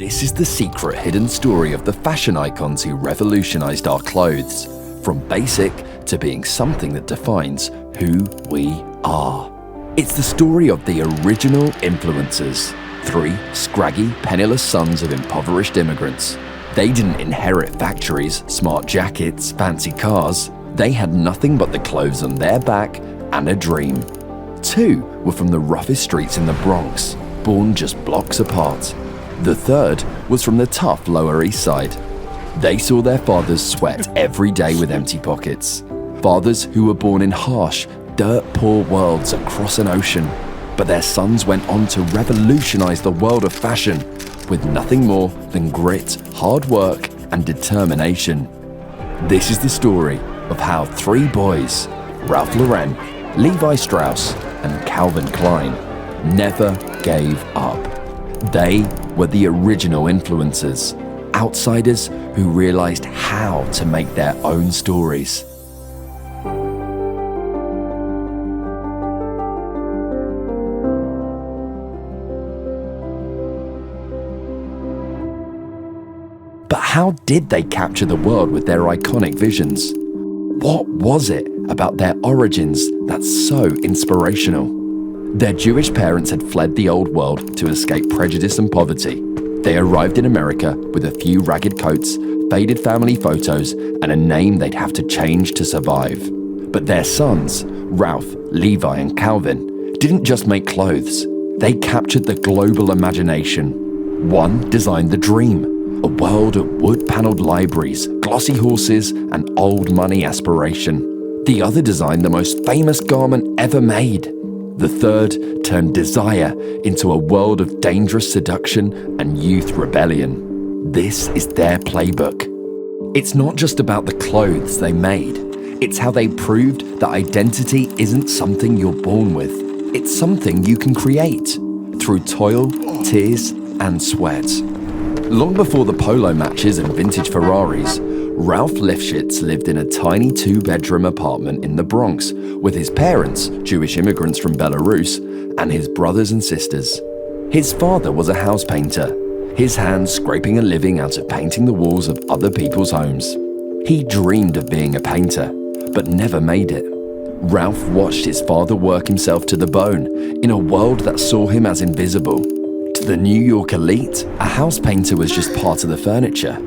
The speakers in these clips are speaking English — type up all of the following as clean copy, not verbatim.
This is the secret hidden story of the fashion icons who revolutionized our clothes, from basic to being something that defines who we are. It's the story of the original influencers, 3 scraggy, penniless sons of impoverished immigrants. They didn't inherit factories, smart jackets, fancy cars. They had nothing but the clothes on their back and a dream. 2 were from the roughest streets in the Bronx, born just blocks apart. The 3rd was from the tough Lower East Side. They saw their fathers sweat every day with empty pockets. Fathers who were born in harsh, dirt-poor worlds across an ocean. But their sons went on to revolutionize the world of fashion with nothing more than grit, hard work, and determination. This is the story of how 3 boys, Ralph Lauren, Levi Strauss, and Calvin Klein, never gave up. They were the original influencers, outsiders who realized how to make their own stories. But how did they capture the world with their iconic visions? What was it about their origins that's so inspirational? Their Jewish parents had fled the old world to escape prejudice and poverty. They arrived in America with a few ragged coats, faded family photos, and a name they'd have to change to survive. But their sons, Ralph, Levi, and Calvin, didn't just make clothes. They captured the global imagination. One designed the dream, a world of wood-paneled libraries, glossy horses, and old money aspiration. The other designed the most famous garment ever made. The 3rd turned desire into a world of dangerous seduction and youth rebellion. This is their playbook. It's not just about the clothes they made. It's how they proved that identity isn't something you're born with. It's something you can create through toil, tears, and sweat. Long before the polo matches and vintage Ferraris, Ralph Lifshitz lived in a tiny 2-bedroom apartment in the Bronx with his parents, Jewish immigrants from Belarus, and his brothers and sisters. His father was a house painter, his hands scraping a living out of painting the walls of other people's homes. He dreamed of being a painter, but never made it. Ralph watched his father work himself to the bone in a world that saw him as invisible. To the New York elite, a house painter was just part of the furniture.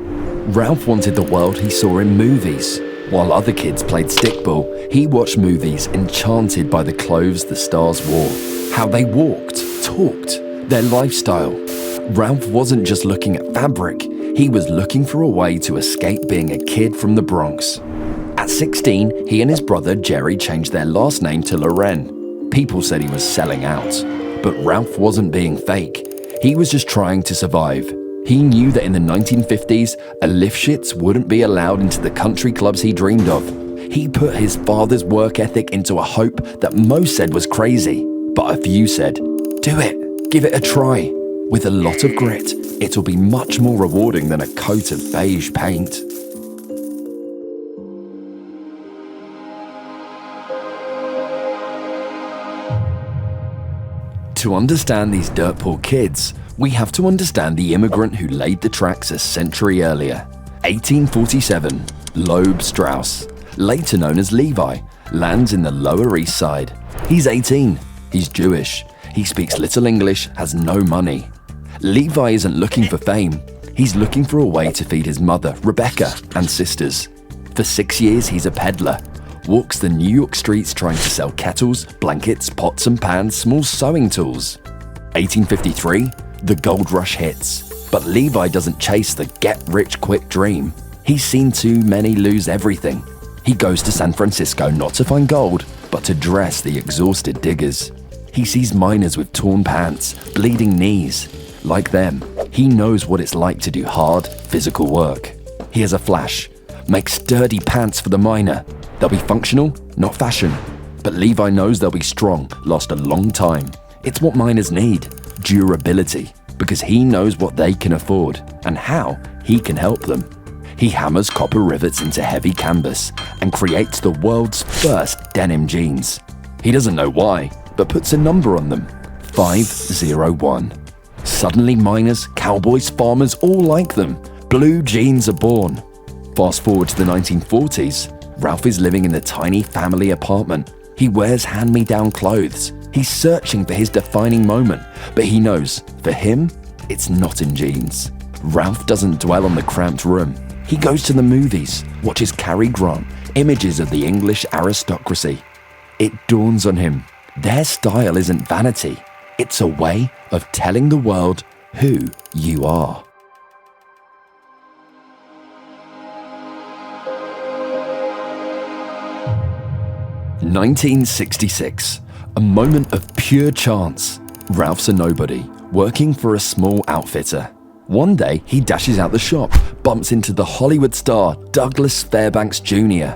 Ralph wanted the world he saw in movies. While other kids played stickball, he watched movies enchanted by the clothes the stars wore, how they walked, talked, their lifestyle. Ralph wasn't just looking at fabric, he was looking for a way to escape being a kid from the Bronx. At 16, he and his brother Jerry changed their last name to Lauren. People said he was selling out, but Ralph wasn't being fake. He was just trying to survive. He knew that in the 1950s, a Lifshitz wouldn't be allowed into the country clubs he dreamed of. He put his father's work ethic into a hope that most said was crazy, but a few said, "Do it, give it a try. With a lot of grit, it'll be much more rewarding than a coat of beige paint." To understand these dirt-poor kids, we have to understand the immigrant who laid the tracks a century earlier. 1847, Levi Strauss, later known as Levi, lands in the Lower East Side. He's 18, he's Jewish, he speaks little English, has no money. Levi isn't looking for fame, he's looking for a way to feed his mother, Rebecca, and sisters. For 6 years, he's a peddler, walks the New York streets trying to sell kettles, blankets, pots and pans, small sewing tools. 1853, the gold rush hits, but Levi doesn't chase the get-rich-quick dream. He's seen too many lose everything. He goes to San Francisco not to find gold, but to dress the exhausted diggers. He sees miners with torn pants, bleeding knees. Like them, he knows what it's like to do hard, physical work. He has a flash, makes sturdy pants for the miner. They'll be functional, not fashion. But Levi knows they'll be strong, last a long time. It's what miners need, durability, because he knows what they can afford and how he can help them. He hammers copper rivets into heavy canvas and creates the world's first denim jeans. He doesn't know why, but puts a number on them, 501. Suddenly miners, cowboys, farmers all like them. Blue jeans are born. Fast forward to the 1940s, Ralph is living in a tiny family apartment. He wears hand-me-down clothes. He's searching for his defining moment, but he knows, for him, it's not in jeans. Ralph doesn't dwell on the cramped room. He goes to the movies, watches Cary Grant, images of the English aristocracy. It dawns on him, their style isn't vanity. It's a way of telling the world who you are. (1966), a moment of pure chance. Ralph's a nobody, working for a small outfitter. One day, he dashes out the shop, bumps into the Hollywood star Douglas Fairbanks Jr.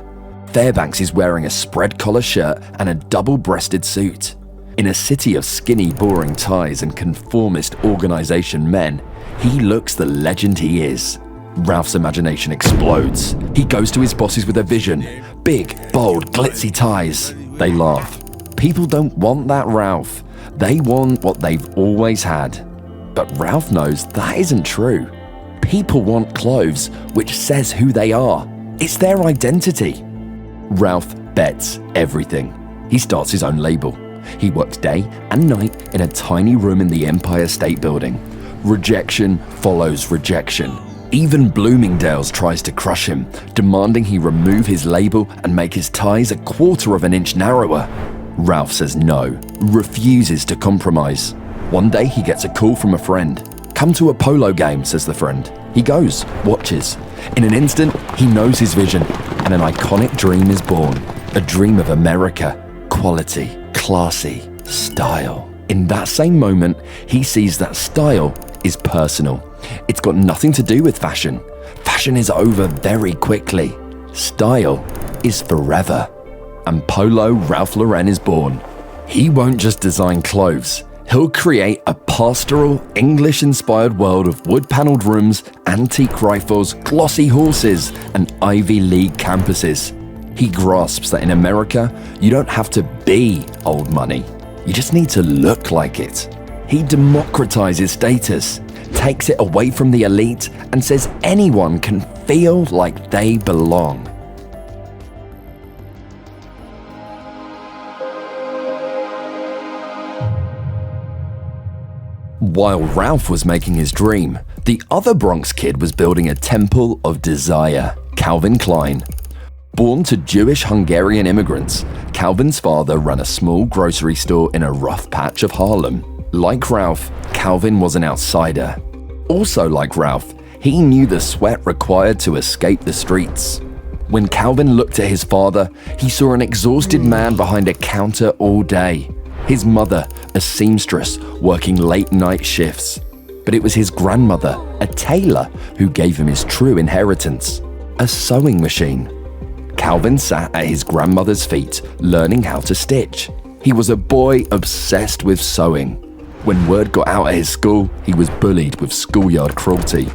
Fairbanks is wearing a spread-collar shirt and a double-breasted suit. In a city of skinny, boring ties and conformist organization men, he looks the legend he is. Ralph's imagination explodes. He goes to his bosses with a vision. Big, bold, glitzy ties. They laugh. People don't want that, Ralph. They want what they've always had. But Ralph knows that isn't true. People want clothes which says who they are. It's their identity. Ralph bets everything. He starts his own label. He works day and night in a tiny room in the Empire State Building. Rejection follows rejection. Even Bloomingdale's tries to crush him, demanding he remove his label and make his ties 1/4 of an inch narrower. Ralph says no, refuses to compromise. One day he gets a call from a friend. "Come to a polo game," says the friend. He goes, watches. In an instant, he knows his vision, and an iconic dream is born. A dream of America, quality, classy, style. In that same moment, he sees that style is personal. It's got nothing to do with fashion. Fashion is over very quickly. Style is forever. And Polo Ralph Lauren is born. He won't just design clothes. He'll create a pastoral, English-inspired world of wood-paneled rooms, antique rifles, glossy horses, and Ivy League campuses. He grasps that in America, you don't have to be old money. You just need to look like it. He democratizes status, takes it away from the elite, and says anyone can feel like they belong. While Ralph was making his dream, the other Bronx kid was building a temple of desire, Calvin Klein. Born to Jewish Hungarian immigrants, Calvin's father ran a small grocery store in a rough patch of Harlem. Like Ralph, Calvin was an outsider. Also like Ralph, he knew the sweat required to escape the streets. When Calvin looked at his father, he saw an exhausted man behind a counter all day. His mother, a seamstress, working late-night shifts. But it was his grandmother, a tailor, who gave him his true inheritance, a sewing machine. Calvin sat at his grandmother's feet, learning how to stitch. He was a boy obsessed with sewing. When word got out at his school, he was bullied with schoolyard cruelty.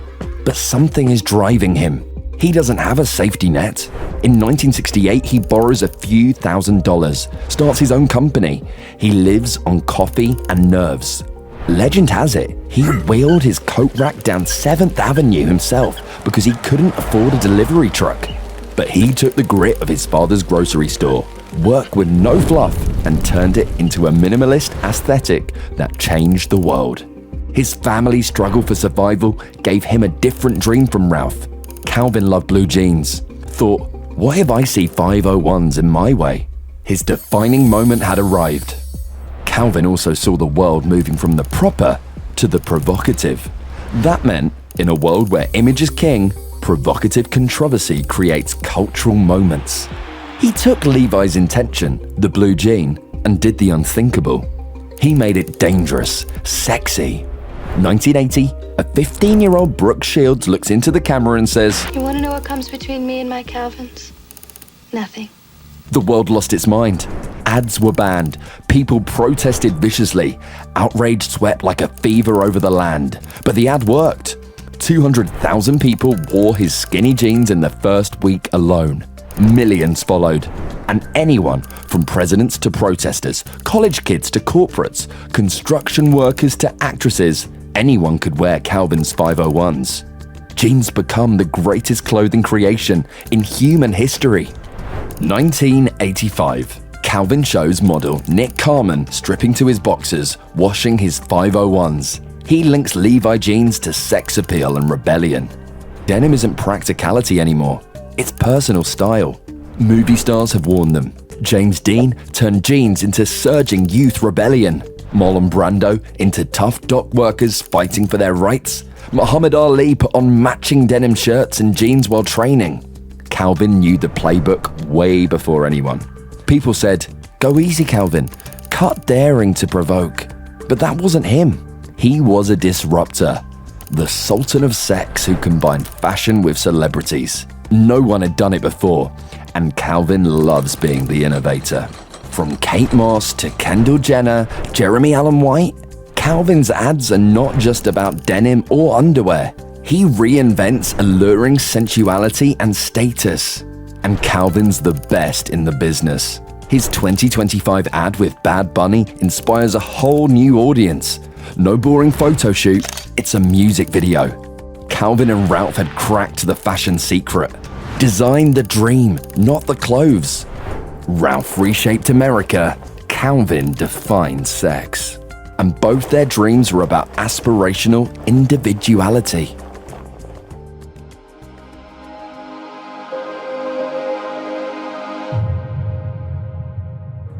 But something is driving him. He doesn't have a safety net. In 1968, he borrows a few $1,000s, starts his own company. He lives on coffee and nerves. Legend has it, he wheeled his coat rack down 7th Avenue himself because he couldn't afford a delivery truck. But he took the grit of his father's grocery store, work with no fluff, and turned it into a minimalist aesthetic that changed the world. His family's struggle for survival gave him a different dream from Ralph. Calvin loved blue jeans. Thought, what if I see 501s in my way? His defining moment had arrived. Calvin also saw the world moving from the proper to the provocative. That meant, in a world where image is king, provocative controversy creates cultural moments. He took Levi's intention, the blue jean, and did the unthinkable. He made it dangerous, sexy. 1980, a 15-year-old Brooke Shields looks into the camera and says, "You want to know what comes between me and my Calvins? Nothing." The world lost its mind. Ads were banned. People protested viciously. Outrage swept like a fever over the land. But the ad worked. 200,000 people wore his skinny jeans in the first week alone. Millions followed. And anyone, from presidents to protesters, college kids to corporates, construction workers to actresses, anyone could wear Calvin's 501s. Jeans become the greatest clothing creation in human history. 1985. Calvin shows model Nick Carmen stripping to his boxers, washing his 501s. He links Levi jeans to sex appeal and rebellion. Denim isn't practicality anymore, it's personal style. Movie stars have worn them. James Dean turned jeans into surging youth rebellion. Marlon Brando into tough dock workers fighting for their rights. Muhammad Ali put on matching denim shirts and jeans while training. Calvin knew the playbook way before anyone. People said, "Go easy, Calvin. Cut daring to provoke." But that wasn't him. He was a disruptor. The sultan of sex who combined fashion with celebrities. No one had done it before, and Calvin loves being the innovator. From Kate Moss to Kendall Jenner, Jeremy Allen White, Calvin's ads are not just about denim or underwear. He reinvents alluring sensuality and status. And Calvin's the best in the business. His 2025 ad with Bad Bunny inspires a whole new audience. No boring photo shoot, it's a music video. Calvin and Ralph had cracked the fashion secret. Designed the dream, not the clothes. Ralph reshaped America, Calvin defined sex. And both their dreams were about aspirational individuality.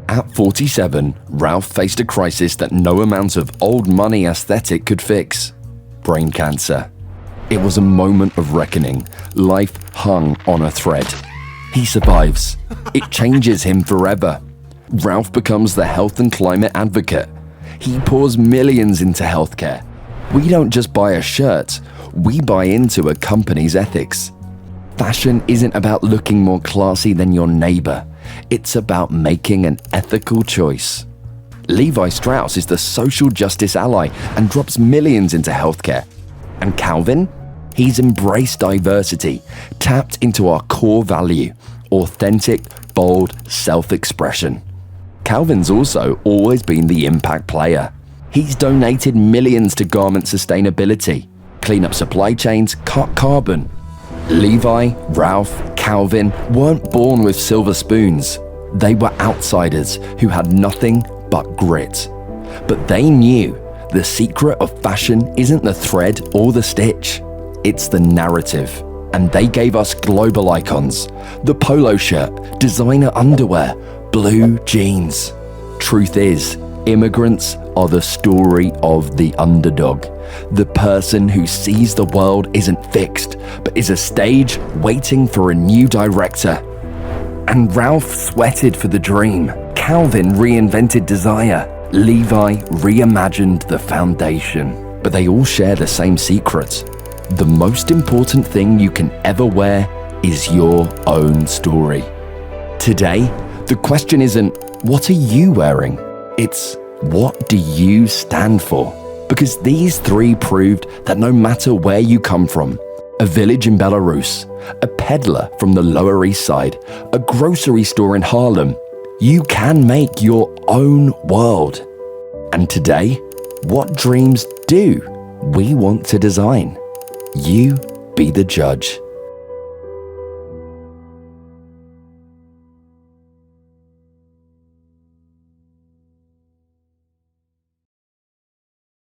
At 47, Ralph faced a crisis that no amount of old money aesthetic could fix: brain cancer. It was a moment of reckoning. Life hung on a thread. He survives. It changes him forever. Ralph becomes the health and climate advocate. He pours millions into healthcare. We don't just buy a shirt, we buy into a company's ethics. Fashion isn't about looking more classy than your neighbor. It's about making an ethical choice. Levi Strauss is the social justice ally and drops millions into healthcare. And Calvin? He's embraced diversity, tapped into our core value: authentic, bold self-expression. Calvin's also always been the impact player. He's donated millions to garment sustainability, clean up supply chains, cut carbon. Levi, Ralph, Calvin weren't born with silver spoons. They were outsiders who had nothing but grit. But they knew the secret of fashion isn't the thread or the stitch. It's the narrative. And they gave us global icons: the polo shirt, designer underwear, blue jeans. Truth is, immigrants are the story of the underdog. The person who sees the world isn't fixed, but is a stage waiting for a new director. And Ralph sweated for the dream. Calvin reinvented desire. Levi reimagined the foundation. But they all share the same secret. The most important thing you can ever wear is your own story. Today, the question isn't, what are you wearing? It's, what do you stand for? Because these three proved that no matter where you come from, a village in Belarus, a peddler from the Lower East Side, a grocery store in Harlem, you can make your own world. And today, what dreams do we want to design? You be the judge.